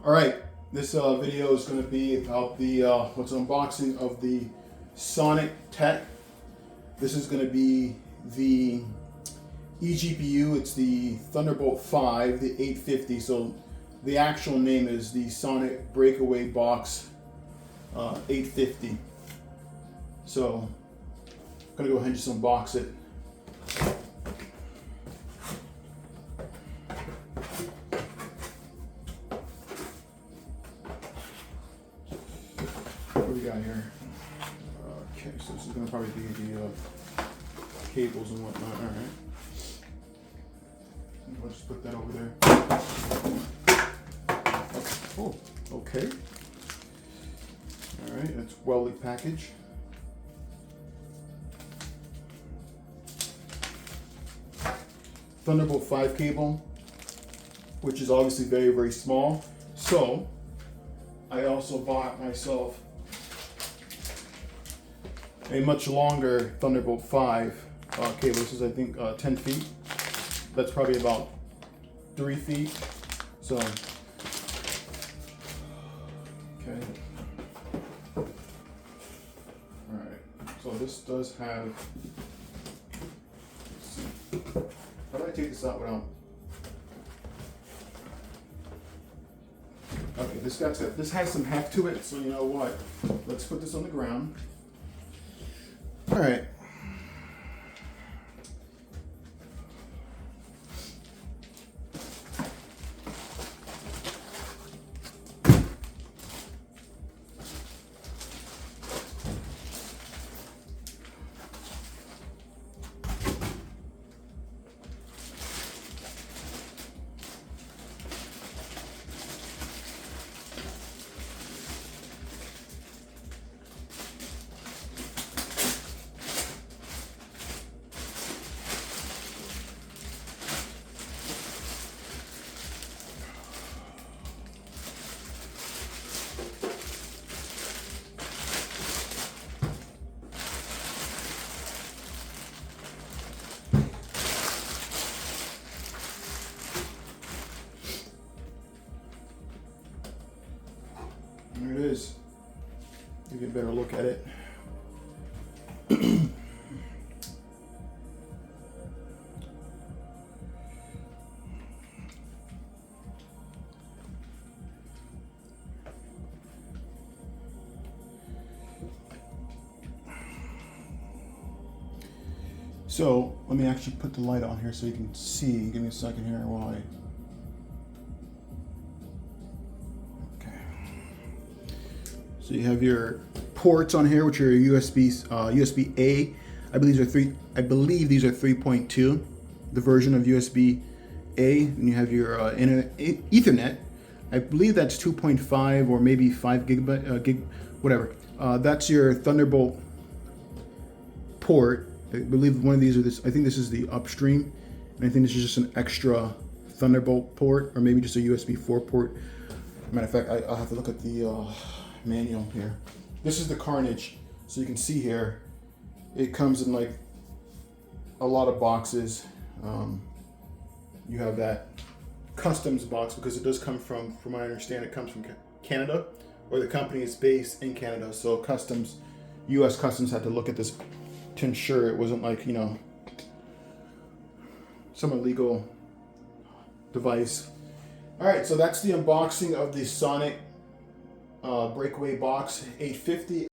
All right, this video is going to be about the what's unboxing of the Sonnet Tech. This is going to be the eGPU. It's the Thunderbolt 5, the 850. So the actual name is the Sonnet Breakaway Box 850. So I'm going to go ahead and just unbox it. What do we got here? Okay, so this is going to probably be the cables and whatnot. All right. I'll just put that over there. Oh, okay. All right, that's well packaged. Thunderbolt 5 cable, which is obviously very, very small. So I also bought myself a much longer Thunderbolt 5 cable. This is, I think, 10 feet. That's probably about 3 feet. So, okay. All right. So this does have. Let's see. How do I take this out without? Okay, this has some heft to it. So you know what? Let's put this on the ground. All right. There it is. Give you a better look at it. So let me actually put the light on here so you can see. Give me a second here while I. So you have your ports on here, which are USB A. I believe these are 3.2, the version of USB A. And you have your Ethernet. I believe that's 2.5 or maybe 5 gigabit, whatever. That's your Thunderbolt port. I believe one of these are this. I think this is the upstream, and I think this is just an extra Thunderbolt port, or maybe just a USB 4 port. Matter of fact, I'll have to look at the manual here. This is the carnage. So you can see here, it comes in like a lot of boxes. You have that customs box because it does come from what I understand, it comes from Canada, or the company is based in Canada. So customs, U.S. Customs had to look at this to ensure it wasn't like, you know, some illegal device. All right, so that's the unboxing of the Sonnet Breakaway Box 850.